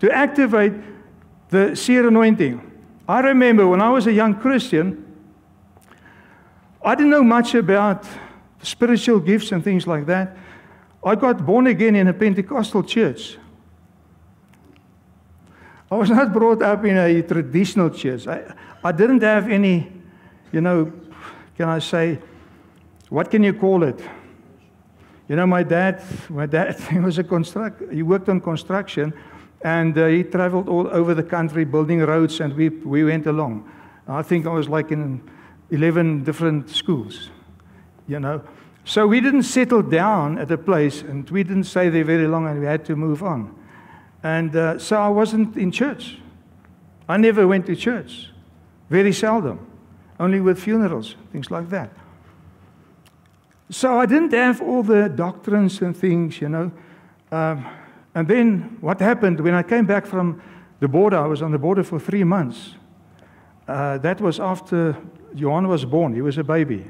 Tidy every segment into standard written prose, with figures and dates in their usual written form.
to activate the seer anointing. I remember when I was a young Christian, I didn't know much about spiritual gifts and things like that. I got born again in a Pentecostal church. I was not brought up in a traditional church. I didn't have any, can I say, what can you call it? My dad he was he worked on construction, and he traveled all over the country building roads, and we went along. I think I was like in 11 different schools, So we didn't settle down at a place, and we didn't stay there very long, and we had to move on. And so I wasn't in church. I never went to church. Very seldom. Only with funerals, things like that. So I didn't have all the doctrines and things, And then what happened, when I came back from the border, I was on the border for 3 months. That was after Johan was born. He was a baby.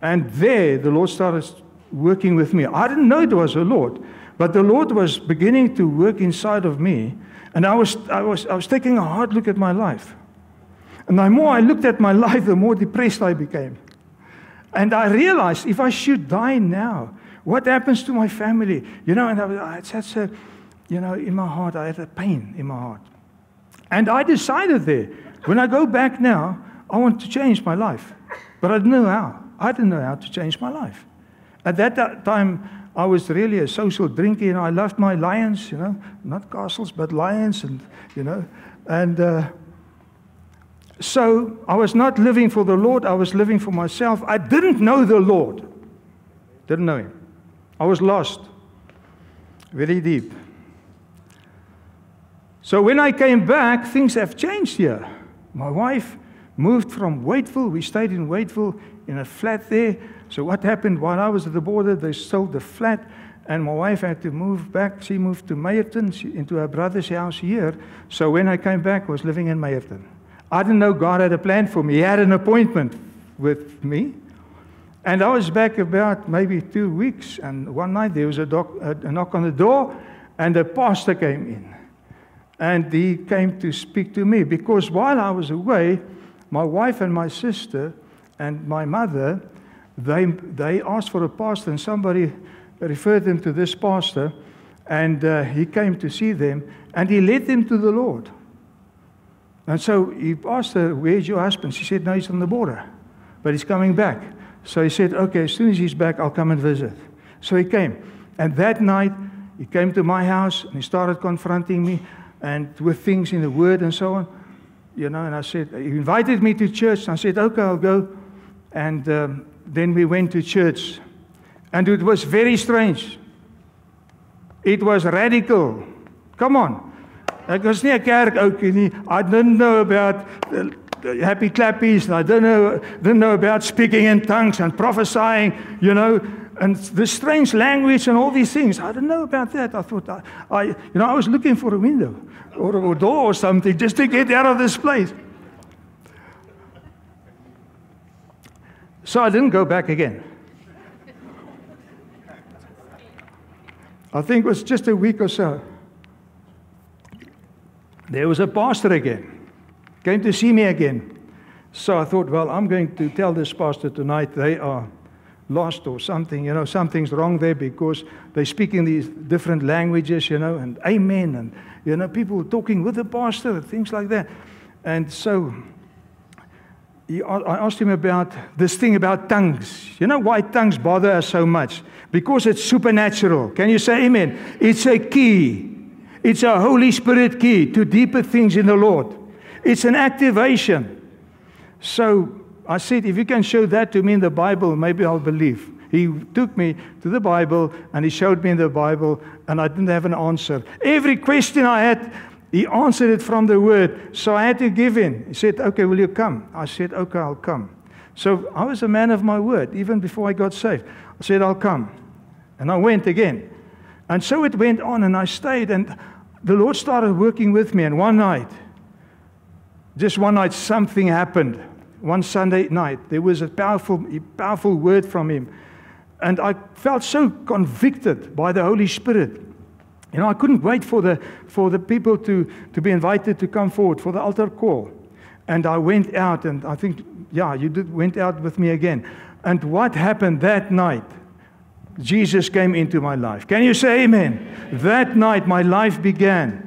And there, the Lord started working with me. I didn't know it was the Lord, but the Lord was beginning to work inside of me. And I was taking a hard look at my life. And the more I looked at my life, the more depressed I became. And I realized, if I should die now, what happens to my family? And I had such a, in my heart, I had a pain in my heart. And I decided there, when I go back now, I want to change my life. But I didn't know how. I didn't know how to change my life. At that time, I was really a social drinker. I loved my lions, not castles, but lions, and, And so I was not living for the Lord. I was living for myself. I didn't know the Lord. Didn't know Him. I was lost. Very deep. So when I came back, things have changed here. My wife moved from Waiteville. We stayed in Waiteville in a flat there. So what happened while I was at the border, they sold the flat, and my wife had to move back. She moved to Meyerton, into her brother's house here. So when I came back, I was living in Meyerton. I didn't know God had a plan for me. He had an appointment with me. And I was back about maybe 2 weeks, and one night there was a knock on the door, and the pastor came in. And he came to speak to me, because while I was away, my wife and my sister and my mother, they asked for a pastor, and somebody referred them to this pastor, and he came to see them, and he led them to the Lord. And so he asked her, "Where's your husband?" She said, "No, he's on the border, but he's coming back." So he said, "Okay, as soon as he's back, I'll come and visit." So he came. And that night, he came to my house, and he started confronting me, and with things in the Word and so on. And I said, he invited me to church. And I said, "Okay, I'll go." And then we went to church. And it was very strange. It was radical. Come on. Ek was nie 'n kerkoukie nie. I didn't know about happy clappies, and I didn't know about speaking in tongues and prophesying, and the strange language and all these things. I didn't know about that. I thought, I was looking for a window or a door or something just to get out of this place. So I didn't go back again. I think it was just a week or so. There was a pastor again, came to see me again. So I thought, well, I'm going to tell this pastor tonight they are lost or something, something's wrong there, because they speak in these different languages, and amen, and, people talking with the pastor and things like that. And so I asked him about this thing about tongues. You know why tongues bother us so much? Because it's supernatural. Can you say amen? It's a key. It's a Holy Spirit key to deeper things in the Lord. It's an activation. So I said, if you can show that to me in the Bible, maybe I'll believe. He took me to the Bible, and he showed me in the Bible, and I didn't have an answer. Every question I had, he answered it from the Word. So I had to give in. He said, "Okay, will you come?" I said, "Okay, I'll come." So I was a man of my word, even before I got saved. I said, "I'll come." And I went again. And so it went on, and I stayed, and the Lord started working with me. And one night, just one night, something happened. One Sunday night, there was a powerful word from Him. And I felt so convicted by the Holy Spirit. You know, I couldn't wait for the people to be invited to come forward for the altar call. And I went out, and I think, yeah, you went out with me again. And what happened that night? Jesus came into my life. Can you say amen? That night, my life began.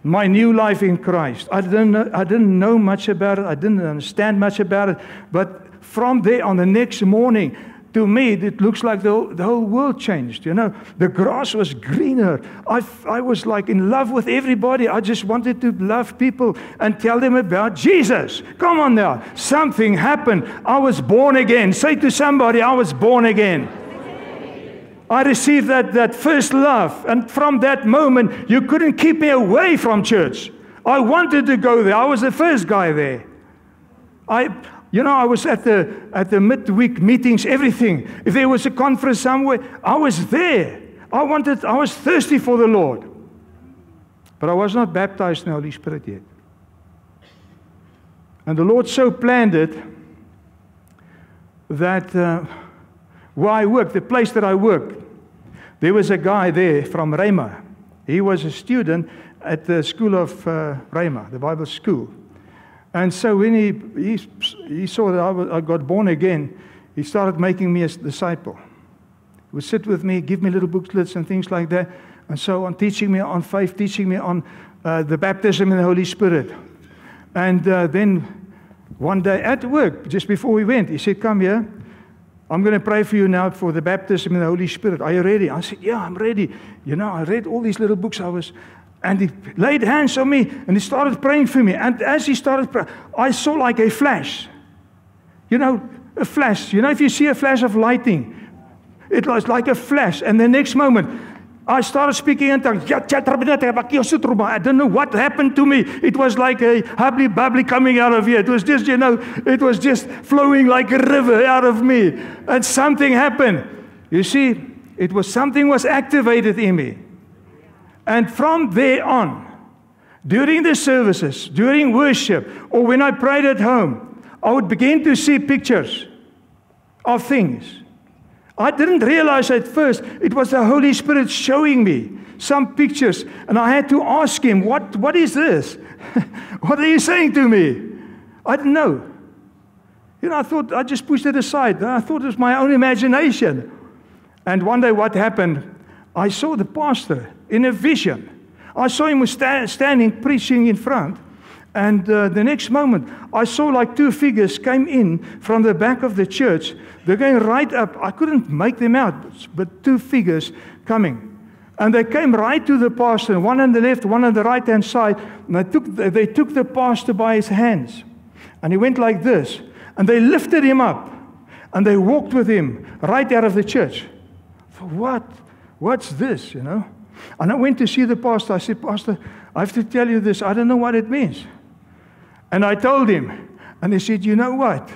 My new life in Christ. I didn't know much about it. I didn't understand much about it. But from there, on the next morning, to me, it looks like the whole world changed. You know, the grass was greener. I was like in love with everybody. I just wanted to love people and tell them about Jesus. Come on now. Something happened. I was born again. Say to somebody, I was born again. I received that first love. And from that moment, you couldn't keep me away from church. I wanted to go there. I was the first guy there. I was at the midweek meetings, everything. If there was a conference somewhere, I was there. I was thirsty for the Lord. But I was not baptized in the Holy Spirit yet. And the Lord so planned it that where I worked, the place that I worked, there was a guy there from Rhema. He was a student at the school of Rhema, the Bible school. And so when he saw that I got born again, he started making me a disciple. He would sit with me, give me little booklets and things like that, and so on, teaching me on faith, teaching me on the baptism in the Holy Spirit. And then one day at work, just before we went, he said, "Come here. I'm going to pray for you now for the baptism in the Holy Spirit. Are you ready?" I said, "Yeah, I'm ready." You know, I read all these little books. And he laid hands on me, and he started praying for me. And as he started praying, I saw like a flash. You know, a flash. You know, if you see a flash of lightning, it was like a flash. And the next moment, I started speaking in tongues. I don't know what happened to me. It was like a hubbly bubbly coming out of here. It was just, you know, it was just flowing like a river out of me. And something happened. You see, something was activated in me. And from there on, during the services, during worship, or when I prayed at home, I would begin to see pictures of things. I didn't realize at first it was the Holy Spirit showing me some pictures, and I had to ask him, what is this? What are you saying to me? I didn't know. You know, I thought I just pushed it aside. I thought it was my own imagination. And one day what happened, I saw the pastor in a vision. I saw him standing preaching in front. And the next moment, I saw like two figures came in from the back of the church. They're going right up. I couldn't make them out, but two figures coming. And they came right to the pastor, one on the left, one on the right-hand side. And they took the pastor by his hands. And he went like this. And they lifted him up. And they walked with him right out of the church. For what? What's this, you know? And I went to see the pastor. I said, "Pastor, I have to tell you this. I don't know what it means." And I told him. And he said, "You know what?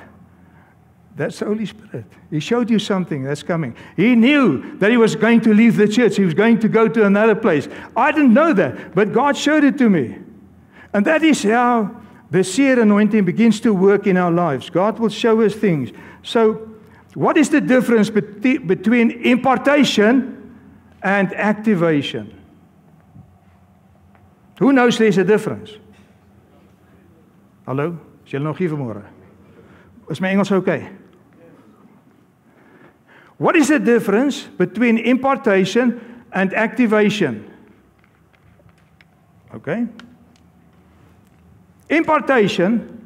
That's the Holy Spirit. He showed you something that's coming." He knew that he was going to leave the church. He was going to go to another place. I didn't know that, but God showed it to me. And that is how the seer anointing begins to work in our lives. God will show us things. So, what is the difference between impartation and activation? Who knows there's a difference? Hallo? Is julle nog hier vanmôre? Is my Engels okay? What is the difference between impartation and activation? Okay? Impartation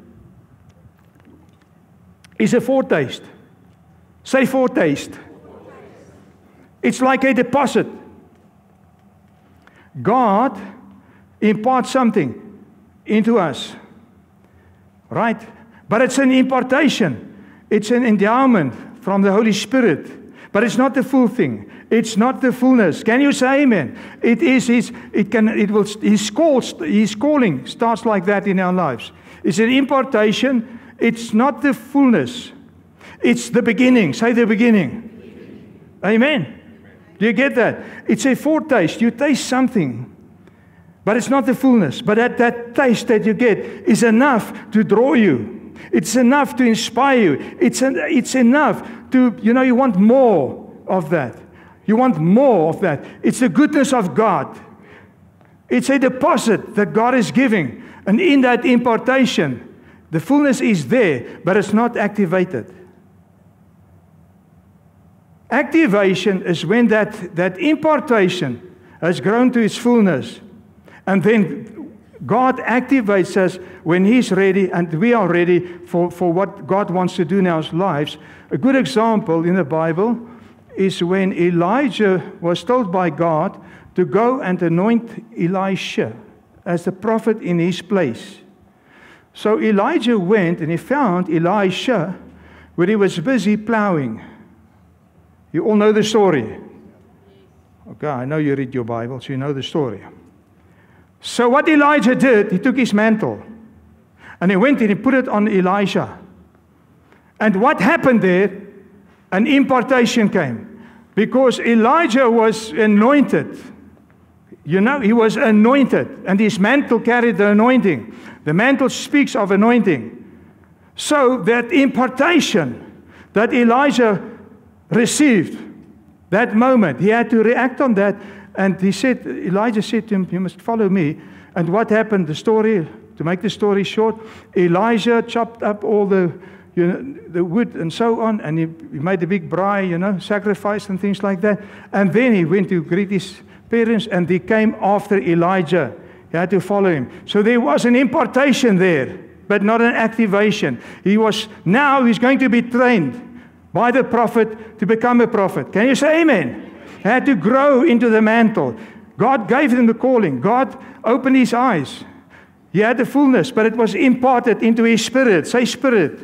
is a foretaste. Say foretaste. It's like a deposit. God imparts something into us. Right? But it's an impartation. It's an endowment from the Holy Spirit. But it's not the full thing. It's not the fullness. Can you say amen? It is His calling starts like that in our lives. It's an impartation. It's not the fullness. It's the beginning. Say the beginning. Amen. Do you get that? It's a foretaste. You taste something. But it's not the fullness. But that taste that you get is enough to draw you. It's enough to inspire you. It's enough to, you want more of that. You want more of that. It's the goodness of God. It's a deposit that God is giving. And in that impartation, the fullness is there, but it's not activated. Activation is when that impartation has grown to its fullness. And then God activates us when He's ready, and we are ready for what God wants to do in our lives. A good example in the Bible is when Elijah was told by God to go and anoint Elisha as the prophet in his place. So Elijah went and he found Elisha where he was busy plowing. You all know the story. Okay, I know you read your Bible, so you know the story. So what Elijah did, he took his mantle and he went and he put it on Elisha. And what happened there? An impartation came. Because Elijah was anointed. You know, he was anointed. And his mantle carried the anointing. The mantle speaks of anointing. So that impartation that Elijah received, that moment, he had to react on that. And Elijah said to him, you must follow me. And what happened? The story, to make the story short, Elijah chopped up all the wood and so on, and he made a big braai, sacrifice and things like that. And then he went to greet his parents, and he came after Elijah. He had to follow him. So there was an impartation there, but not an activation. Now he's going to be trained by the prophet to become a prophet. Can you say amen? He had to grow into the mantle. God gave him the calling. God opened his eyes. He had the fullness, but it was imparted into his spirit. Say spirit.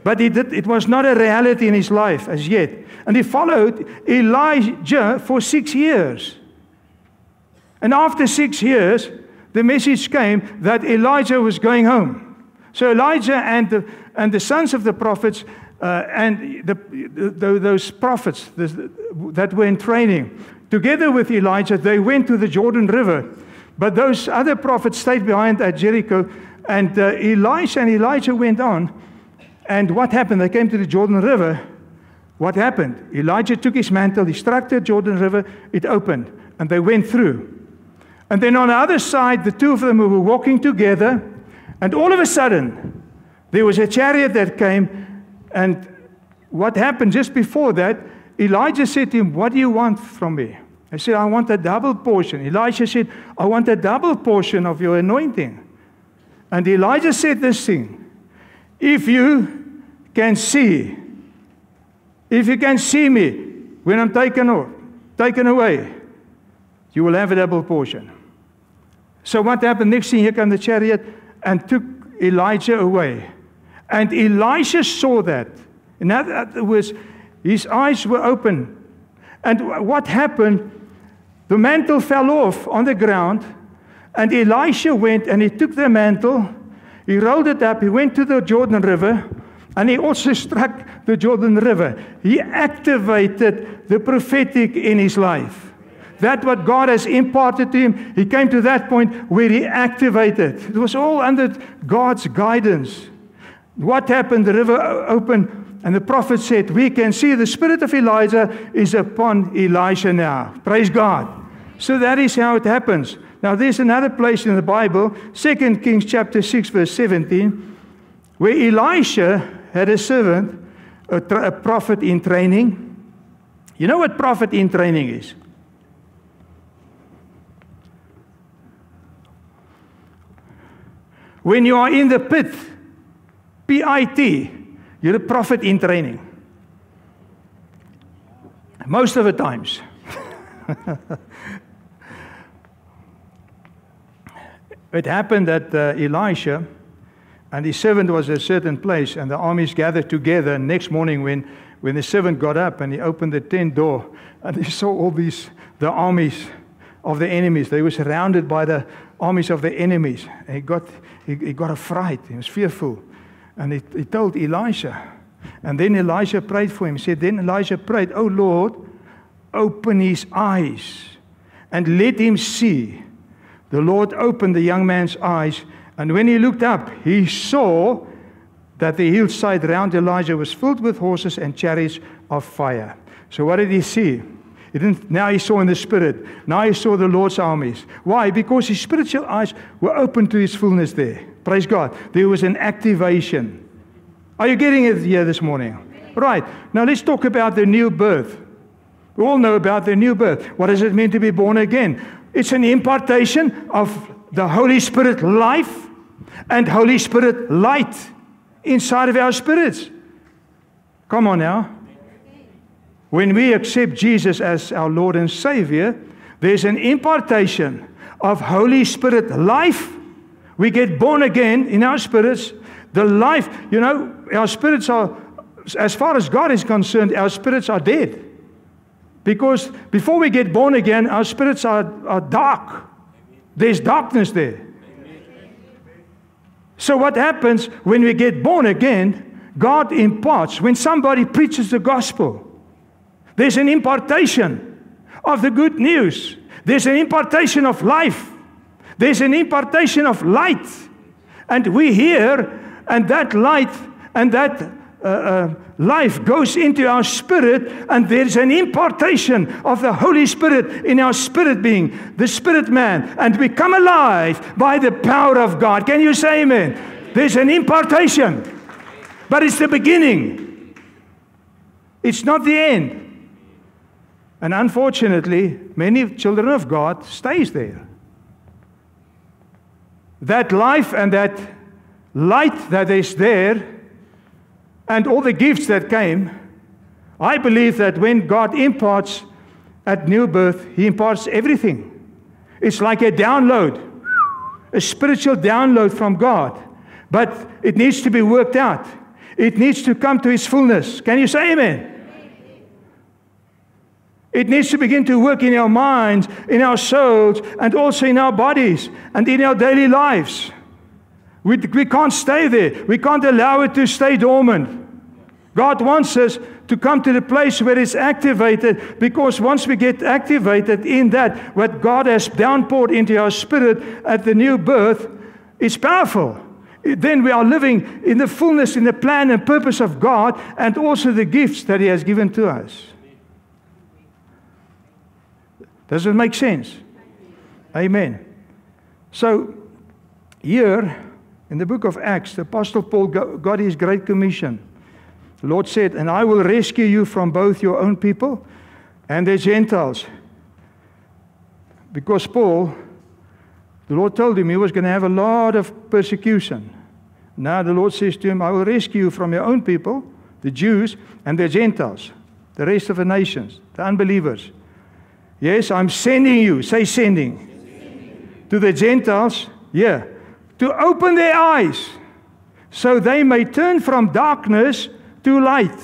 But it was not a reality in his life as yet. And he followed Elijah for 6 years. And after 6 years, the message came that Elijah was going home. So Elijah and the sons of the prophets and those prophets that were in training, together with Elijah, they went to the Jordan River. But those other prophets stayed behind at Jericho, and Elisha and Elijah went on. And what happened? They came to the Jordan River. What happened? Elijah took his mantle, he struck the Jordan River, it opened, and they went through. And then on the other side, the two of them were walking together, and all of a sudden, there was a chariot that came, and what happened just before that, Elijah said to him, what do you want from me? I said, I want a double portion. Elisha said, I want a double portion of your anointing. And Elijah said this thing, if you can see me when I'm taken away, you will have a double portion. So what happened? Next thing, here came the chariot and took Elijah away. And Elisha saw that. In other words, his eyes were open. And what happened? The mantle fell off on the ground, and Elisha went and he took the mantle, he rolled it up, he went to the Jordan River, and he also struck the Jordan River. He activated the prophetic in his life. That's what God has imparted to him. He came to that point where he activated. It was all under God's guidance. What happened? The river opened, and the prophet said, we can see the spirit of Elijah is upon Elisha now. Praise God. So that is how it happens. Now there's another place in the Bible, 2 Kings chapter 6, verse 17, where Elisha had a servant, a prophet in training. You know what prophet in training is? When you are in the pit, P-I-T, you're a prophet in training. Most of the times. It happened that Elisha and his servant was at a certain place, and the armies gathered together. And next morning when the servant got up and he opened the tent door, and he saw all the armies of the enemies. They were surrounded by the armies of the enemies. And he got a fright. He was fearful. And he told Elisha. And then Elisha prayed for him. He said, then Elisha prayed, oh Lord, open his eyes and let him see. The Lord opened the young man's eyes, and when he looked up, he saw that the hillside round Elijah was filled with horses and chariots of fire. So what did he see? He didn't. Now he saw in the Spirit. Now he saw the Lord's armies. Why? Because his spiritual eyes were open to his fullness there. Praise God. There was an activation. Are you getting it here this morning? Right. Now let's talk about the new birth. We all know about the new birth. What does it mean to be born again? It's an impartation of the Holy Spirit life and Holy Spirit light inside of our spirits. Come on now. When we accept Jesus as our Lord and Savior, there's an impartation of Holy Spirit life. We get born again in our spirits. The life, our spirits are, as far as God is concerned, our spirits are dead. Because before we get born again, our spirits are dark. There's darkness there. So what happens when we get born again? God imparts. When somebody preaches the gospel, there's an impartation of the good news. There's an impartation of life. There's an impartation of light. And we hear, and that light and that life goes into our spirit, and there's an impartation of the Holy Spirit in our spirit being, the spirit man, and we come alive by the power of God. Can you say amen? There's an impartation, but it's the beginning. It's not the end. And unfortunately, many children of God stays there. That life and that light that is there, and all the gifts that came, I believe that when God imparts at new birth, He imparts everything. It's like a download, a spiritual download from God. But it needs to be worked out. It needs to come to its fullness. Can you say amen? It needs to begin to work in our minds, in our souls, and also in our bodies, and in our daily lives. We can't stay there. We can't allow it to stay dormant. God wants us to come to the place where it's activated, because once we get activated in that, what God has downpoured into our spirit at the new birth, it's powerful. Then we are living in the fullness, in the plan and purpose of God, and also the gifts that He has given to us. Does it make sense? Amen. So, here, in the book of Acts, the Apostle Paul got his great commission. The Lord said, and I will rescue you from both your own people and the Gentiles. Because Paul, the Lord told him he was going to have a lot of persecution. Now the Lord says to him, I will rescue you from your own people, the Jews, and the Gentiles, the rest of the nations, the unbelievers. Yes, I'm sending you, say sending, to the Gentiles, to open their eyes, so they may turn from darkness to light,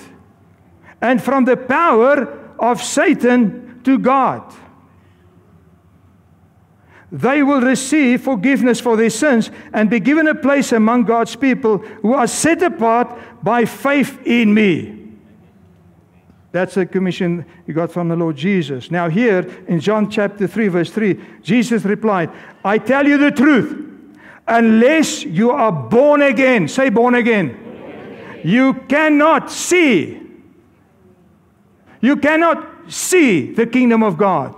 and from the power of Satan to God. They will receive forgiveness for their sins and be given a place among God's people who are set apart by faith in me. That's the commission he got from the Lord Jesus. Now here in John chapter 3 verse 3, Jesus replied, I tell you the truth, unless you are born again, say born again, you cannot see. You cannot see the kingdom of God.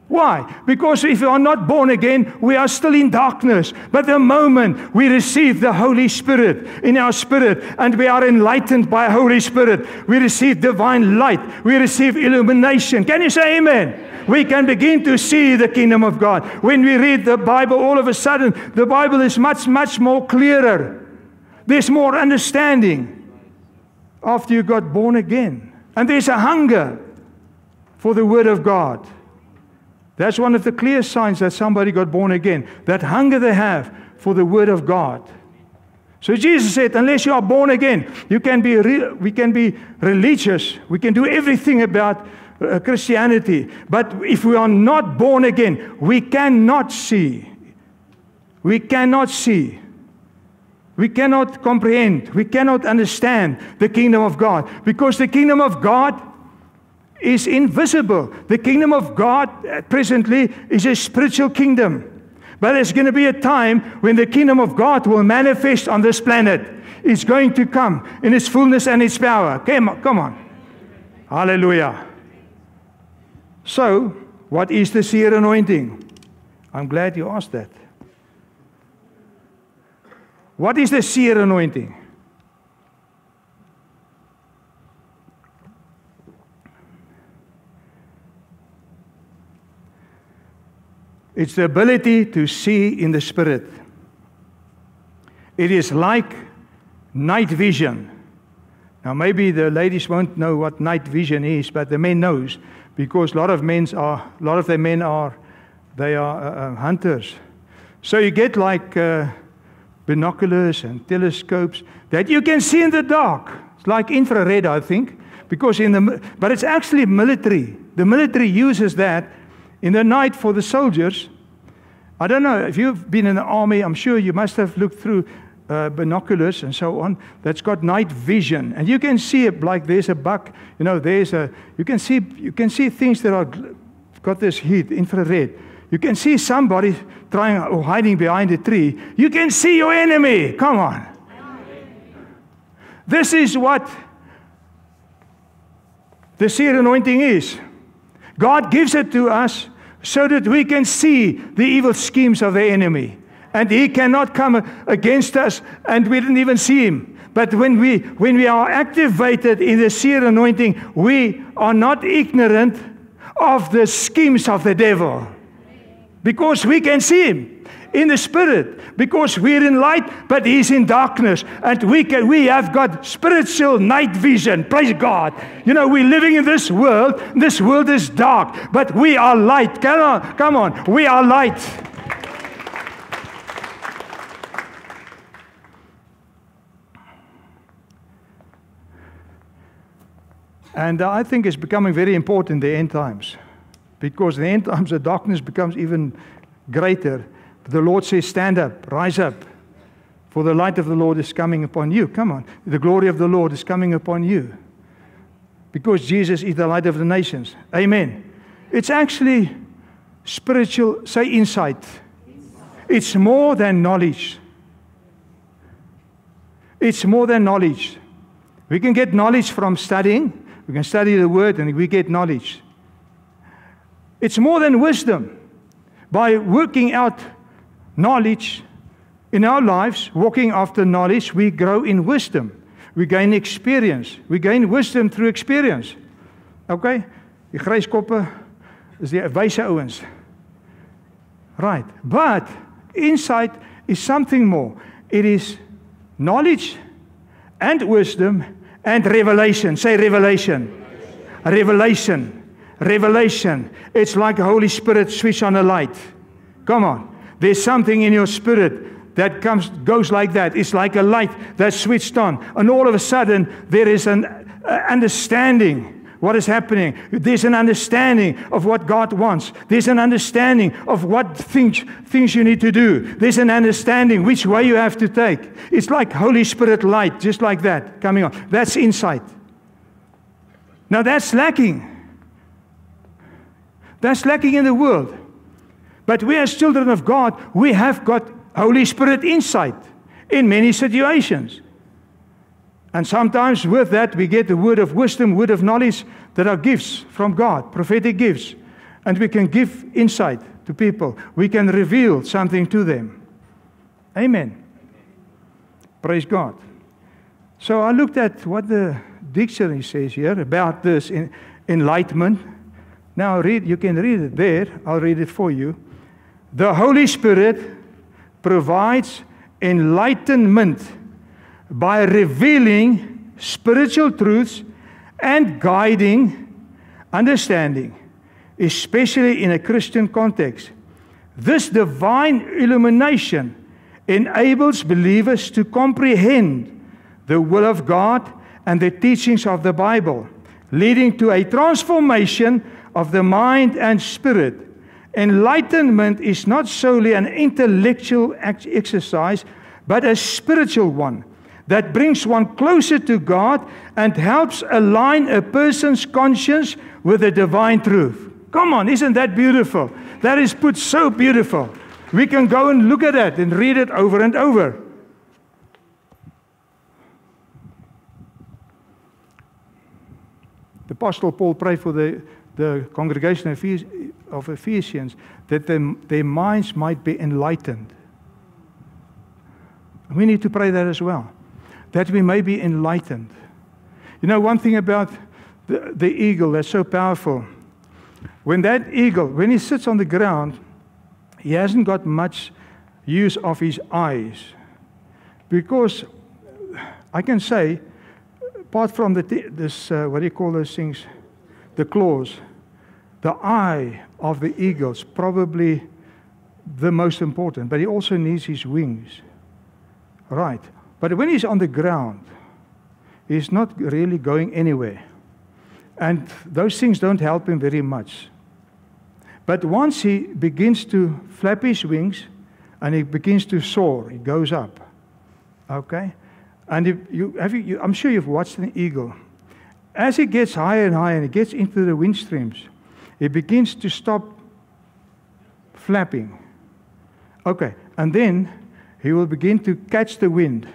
Why? Because if we are not born again, we are still in darkness. But the moment we receive the Holy Spirit in our spirit, and we are enlightened by Holy Spirit, we receive divine light, we receive illumination. Can you say amen? We can begin to see the kingdom of God. When we read the Bible, all of a sudden, the Bible is much, much more clearer. There's more understanding after you got born again. And there's a hunger for the Word of God. That's one of the clear signs that somebody got born again. That hunger they have for the Word of God. So Jesus said, unless you are born again, we can be religious. We can do everything about Christianity. But if we are not born again, we cannot see. We cannot see. We cannot comprehend. We cannot understand the kingdom of God. Because the kingdom of God is invisible. The kingdom of God presently is a spiritual kingdom. But there's going to be a time when the kingdom of God will manifest on this planet. It's going to come in its fullness and its power. Come on. Hallelujah. So, what is the seer anointing? I'm glad you asked that. What is the seer anointing? It's the ability to see in the Spirit. It is like night vision. Now, maybe the ladies won't know what night vision is, but the men knows, because a lot of the men are hunters. So you get like binoculars and telescopes that you can see in the dark. It's like infrared, I think, but it's actually military. The military uses that in the night for the soldiers. I don't know, if you've been in the army, I'm sure you must have looked through binoculars and so on, that's got night vision. And you can see it like there's a buck, you can see things that are got this heat, infrared. You can see somebody trying or hiding behind a tree. You can see your enemy. Come on. This is what the seer anointing is. God gives it to us so that we can see the evil schemes of the enemy. And he cannot come against us, and we didn't even see him. But when we are activated in the seer anointing, we are not ignorant of the schemes of the devil. Because we can see him in the Spirit. Because we're in light, but he's in darkness. And we have got spiritual night vision. Praise God. We're living in this world. This world is dark, but we are light. Come on. We are light. And I think it's becoming very important in the end times. Because in the end times, the darkness becomes even greater. The Lord says, stand up, rise up. For the light of the Lord is coming upon you. Come on. The glory of the Lord is coming upon you. Because Jesus is the light of the nations. Amen. It's actually spiritual, say insight. It's more than knowledge. It's more than knowledge. We can get knowledge from studying. We can study the Word and we get knowledge. It's more than wisdom. By working out knowledge in our lives, walking after knowledge, we grow in wisdom. We gain experience. We gain wisdom through experience. Okay? Die gryskoppe is die wyse ouens. Right. But insight is something more. It is knowledge and wisdom and revelation. Say revelation. Revelation. Revelation. It's like the Holy Spirit switch on a light. Come on. There's something in your spirit that goes like that. It's like a light that's switched on. And all of a sudden, there is an understanding what is happening. There's an understanding of what God wants. There's an understanding of what things you need to do. There's an understanding which way you have to take. It's like Holy Spirit light, just like that, coming on. That's insight. Now that's lacking. That's lacking in the world. But we as children of God, we have got Holy Spirit insight in many situations. And sometimes with that, we get the word of wisdom, word of knowledge that are gifts from God, prophetic gifts. And we can give insight to people. We can reveal something to them. Amen. Praise God. So I looked at what the dictionary says here about this enlightenment. Now you can read it there. I'll read it for you. The Holy Spirit provides enlightenment by revealing spiritual truths and guiding understanding, especially in a Christian context. This divine illumination enables believers to comprehend the will of God and the teachings of the Bible, leading to a transformation of the mind and spirit. Enlightenment is not solely an intellectual exercise, but a spiritual one that brings one closer to God and helps align a person's conscience with the divine truth. Come on, isn't that beautiful? That is put so beautiful. We can go and look at it and read it over and over. The Apostle Paul prayed for the the congregation of Ephesians, that their minds might be enlightened. We need to pray that as well, that we may be enlightened. You know, one thing about the eagle that's so powerful, when that eagle, when he sits on the ground, he hasn't got much use of his eyes. Because I can say, apart from what do you call those things? The claws. The eye of the eagle is probably the most important, but he also needs his wings. Right. But when he's on the ground, he's not really going anywhere. And those things don't help him very much. But once he begins to flap his wings and he begins to soar, he goes up. Okay? And I'm sure you've watched an eagle. As he gets higher and higher and he gets into the wind streams, he begins to stop flapping. Okay, and then he will begin to catch the wind.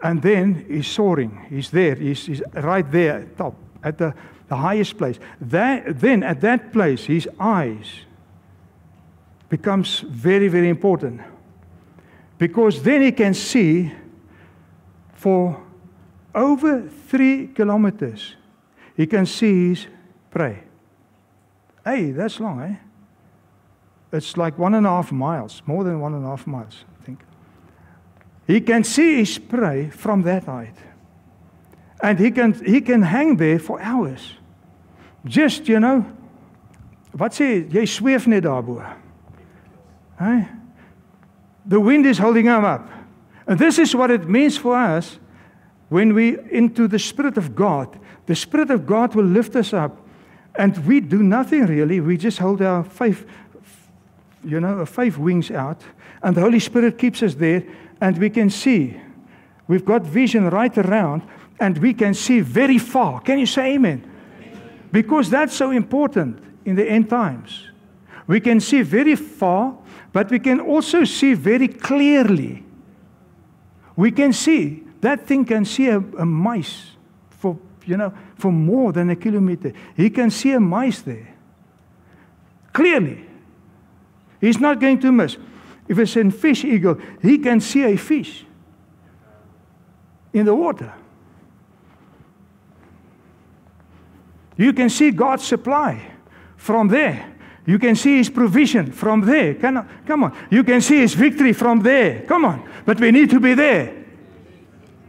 And then he's soaring. He's there. He's right there at top, at the highest place. Then at that place, his eyes becomes very, very important. Because then he can see for over 3 kilometers. He can see his prey. Hey, that's long, eh? It's like 1.5 miles, more than 1.5 miles, I think. He can see his prey from that height. And he can hang there for hours. Just, you know, wat sê, jy sweef net daarbo. Hey? The wind is holding him up. And this is what it means for us when we into the Spirit of God. The Spirit of God will lift us up. And we do nothing really. We just hold our faith, you know, 5 wings out. And the Holy Spirit keeps us there. And we can see. We've got vision right around. And we can see very far. Can you say amen? Because that's so important in the end times. We can see very far, but we can also see very clearly. We can see, that thing can see a mice for more than 1 kilometer. He can see a mice there. Clearly. He's not going to miss. If it's a fish eagle, he can see a fish in the water. You can see God's supply from there. You can see His provision from there. Come on. You can see His victory from there. Come on. But we need to be there.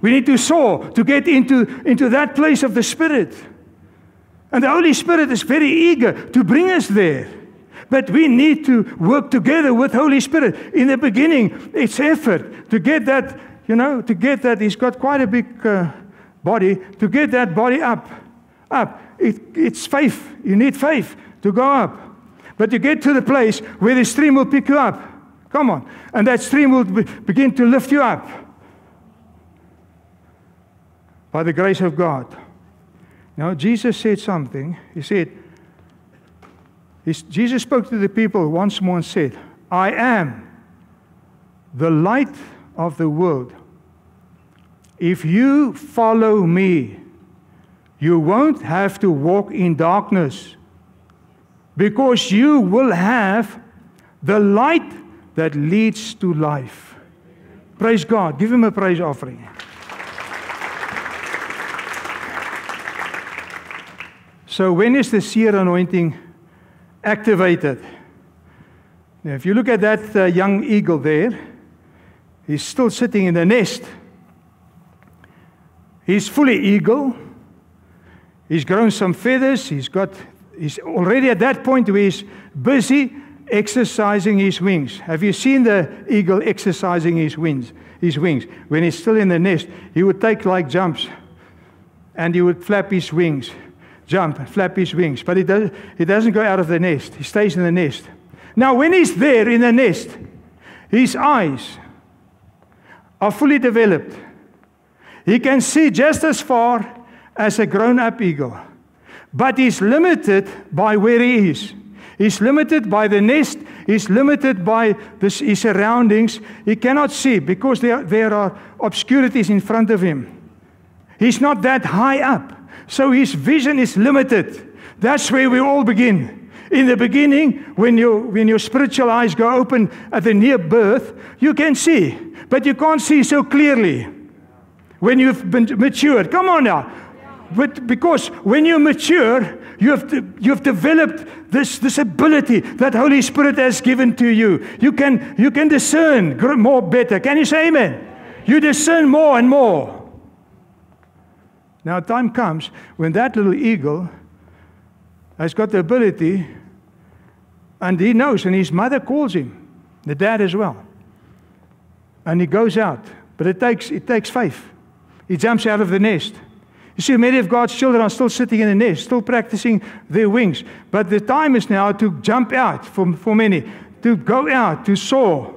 We need to soar to get into that place of the Spirit. And the Holy Spirit is very eager to bring us there. But we need to work together with Holy Spirit. In the beginning, it's effort to get that, He's got quite a big body, to get that body up. It's faith. You need faith to go up. But you get to the place where the stream will pick you up. Come on. And that stream will begin to lift you up. By the grace of God. Now, Jesus said something. He said, Jesus spoke to the people once more and said, I am the light of the world. If you follow me, you won't have to walk in darkness, because you will have the light that leads to life. Praise God. Give Him a praise offering. So when is the seer anointing activated? Now, if you look at that young eagle there, he's still sitting in the nest. He's fully eagle. He's grown some feathers. He's already at that point where he's busy exercising his wings. Have you seen the eagle exercising his wings? When he's still in the nest, he would take like jumps and he would flap his wings. Jump and flap his wings. But he doesn't go out of the nest. He stays in the nest. Now when he's there in the nest, his eyes are fully developed. He can see just as far as a grown-up eagle. But he's limited by where he is. He's limited by the nest. He's limited by his surroundings. He cannot see because there are obscurities in front of him. He's not that high up. So his vision is limited. That's where we all begin. In the beginning, when your spiritual eyes go open at the near birth, you can see, but you can't see so clearly when you've been matured. Come on now. But because when you mature, you've developed this ability that Holy Spirit has given to you. You can discern more better. Can you say amen? You discern more and more. Now time comes when that little eagle has got the ability, and he knows, and his mother calls him, the dad as well. And he goes out. But it takes faith. He jumps out of the nest. You see, many of God's children are still sitting in the nest, still practicing their wings. But the time is now to jump out for many, to go out, to soar.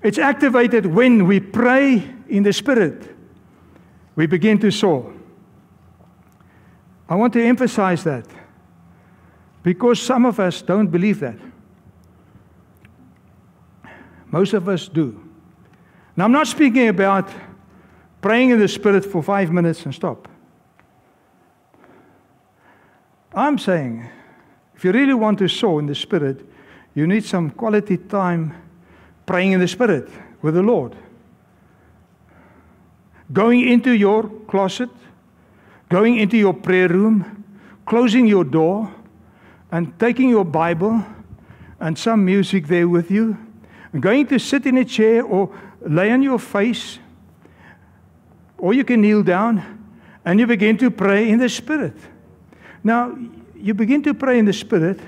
It's activated when we pray in the Spirit. We begin to soar. I want to emphasize that because some of us don't believe that. Most of us do. Now, I'm not speaking about praying in the Spirit for 5 minutes and stop. I'm saying, if you really want to soar in the Spirit, you need some quality time praying in the Spirit with the Lord. Going into your closet, going into your prayer room, closing your door, and taking your Bible and some music there with you, and going to sit in a chair or lay on your face, or you can kneel down, and you begin to pray in the Spirit. Now, you begin to pray in the Spirit,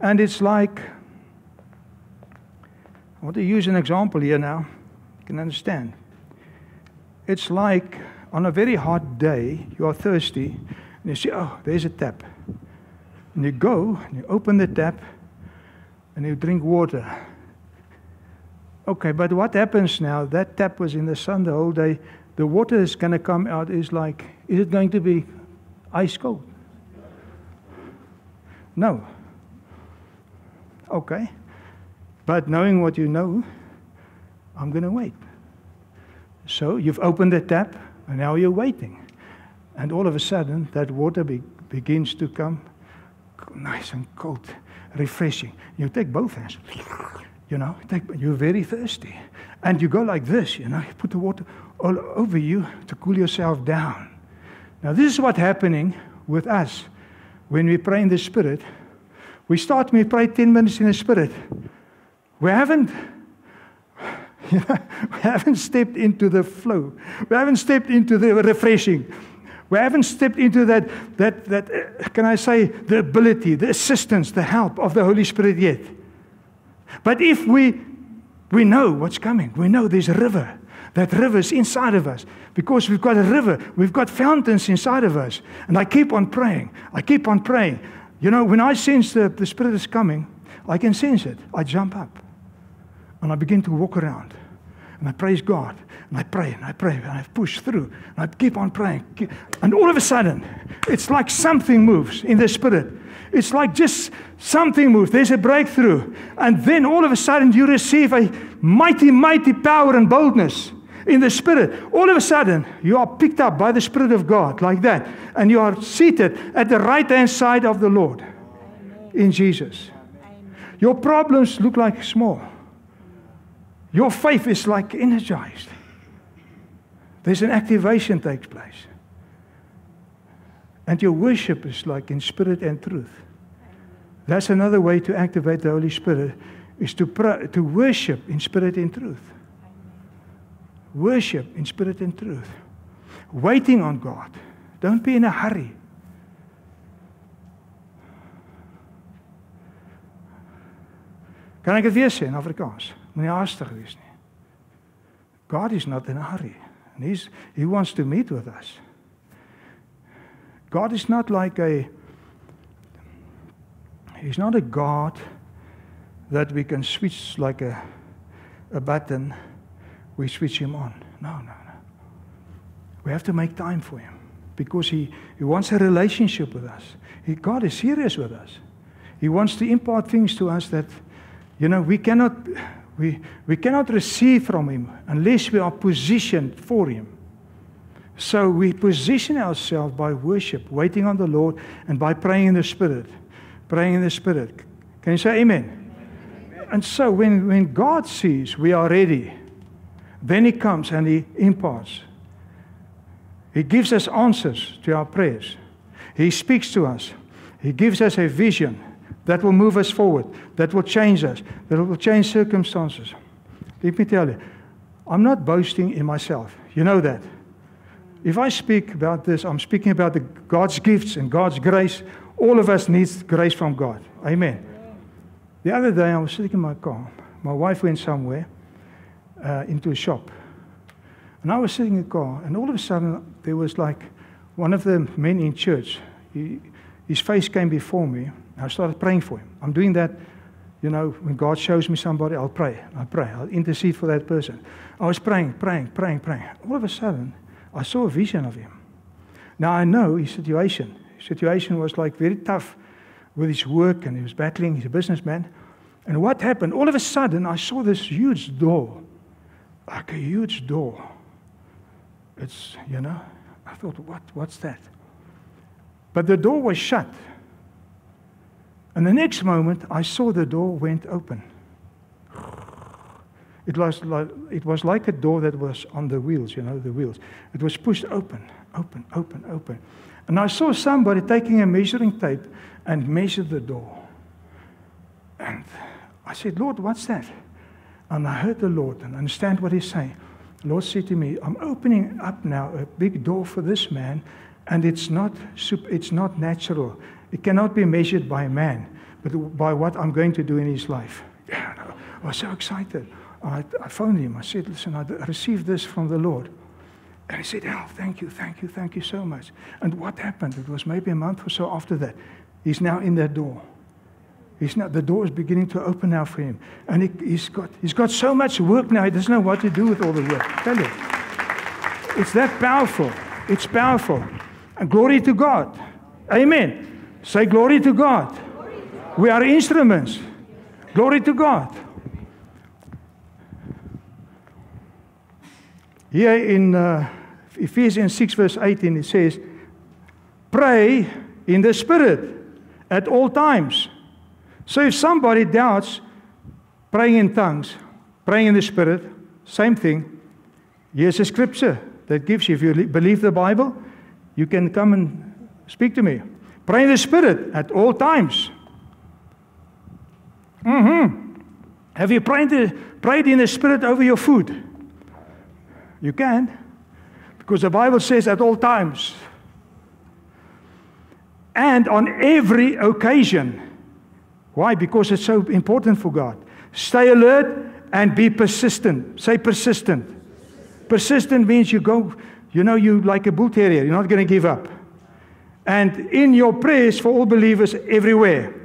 and it's like, I want to use an example here now, you can understand. It's like on a very hot day, you are thirsty, and you say, oh, there's a tap. And you go, and you open the tap, and you drink water. Okay, but what happens now? That tap was in the sun the whole day. The water is going to come out, is it going to be ice cold? No. Okay. But knowing what you know, I'm going to wait. So you've opened the tap, and now you're waiting. And all of a sudden, that water begins to come nice and cold, refreshing. You take both hands, you're very thirsty. And you go like this, you put the water all over you to cool yourself down. Now, this is what's happening with us when we pray in the Spirit. We pray 10 minutes in the Spirit. We haven't stepped into the flow. We haven't stepped into the refreshing. We haven't stepped into that can I say, the ability, the assistance, the help of the Holy Spirit yet. But if we know what's coming, we know there's a river. That river is inside of us. Because we've got a river, we've got fountains inside of us. And I keep on praying. When I sense the Spirit is coming, I can sense it. I jump up. And I begin to walk around. And I praise God. And I pray, and I push through. And I keep on praying. And all of a sudden, it's like something moves in the Spirit. It's like just something moves. There's a breakthrough. And then all of a sudden, you receive a mighty, mighty power and boldness in the Spirit. All of a sudden, you are picked up by the Spirit of God like that. And you are seated at the right-hand side of the Lord in Jesus. Your problems look like small. Your faith is like energized. There's an activation takes place. And your worship is like in spirit and truth. That's another way to activate the Holy Spirit, is to worship in spirit and truth. Worship in spirit and truth. Waiting on God. Don't be in a hurry. Kan ek dit weer sê in Afrikaans? Moenie haastig wees nie. God is not in a hurry. And He wants to meet with us. God is not He's not a God that we can switch like a button. We switch Him on. No. We have to make time for Him because He wants a relationship with us. God is serious with us. He wants to impart things to us that, we cannot receive from Him unless we are positioned for Him. So we position ourselves by worship, waiting on the Lord, and by praying in the Spirit. Praying in the Spirit. Can you say amen? And so when God sees we are ready, then He comes and He imparts. He gives us answers to our prayers. He speaks to us. He gives us a vision that will move us forward, that will change us, that will change circumstances. Let me tell you, I'm not boasting in myself. You know that. If I speak about this, I'm speaking about God's gifts and God's grace. All of us needs grace from God. Amen. The other day, I was sitting in my car. My wife went somewhere into a shop. And I was sitting in the car, and all of a sudden, there was like one of the men in church. His face came before me. I started praying for him. I'm doing that, when God shows me somebody, I'll pray. I'll intercede for that person. I was praying. All of a sudden, I saw a vision of him. Now, I know his situation. His situation was like very tough with his work, and he was battling. He's a businessman. And what happened? All of a sudden, I saw this huge door. Like a huge door. It's, I thought, what's that? But the door was shut. And the next moment, I saw the door went open. It was like a door that was on the wheels, the wheels. It was pushed open. And I saw somebody taking a measuring tape and measure the door. And I said, Lord, what's that? And I heard the Lord and understand what He's saying. The Lord said to me, I'm opening up now a big door for this man, and it's not natural. It cannot be measured by man, but by what I'm going to do in his life. Yeah, I was so excited. I phoned him. I said, listen, I received this from the Lord. And he said, oh, thank you so much. And what happened? It was maybe a month or so after that. He's now in that door. The door is beginning to open now for him. And he's got so much work now, he doesn't know what to do with all the work. Tell you. It's that powerful. It's powerful. And glory to God. Amen. Say glory to God. We are instruments. Glory to God. Here in Ephesians 6 verse 18 it says, pray in the Spirit at all times. So if somebody doubts praying in tongues, praying in the Spirit, same thing, here's a scripture that gives you, if you believe the Bible, you can come and speak to me. Pray in the Spirit at all times. Have you prayed in the Spirit over your food? You can, because the Bible says at all times. And on every occasion. Why? Because it's so important for God. Stay alert and be persistent. Say persistent. Persistent means you like a bull terrier. You're not going to give up. And in your prayers for all believers everywhere.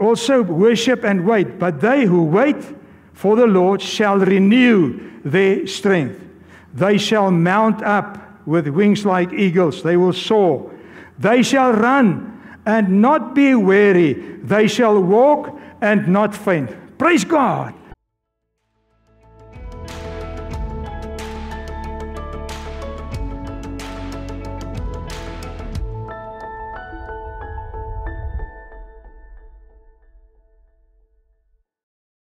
Also worship and wait. But they who wait for the Lord shall renew their strength. They shall mount up with wings like eagles. They will soar. They shall run and not be weary. They shall walk and not faint. Praise God.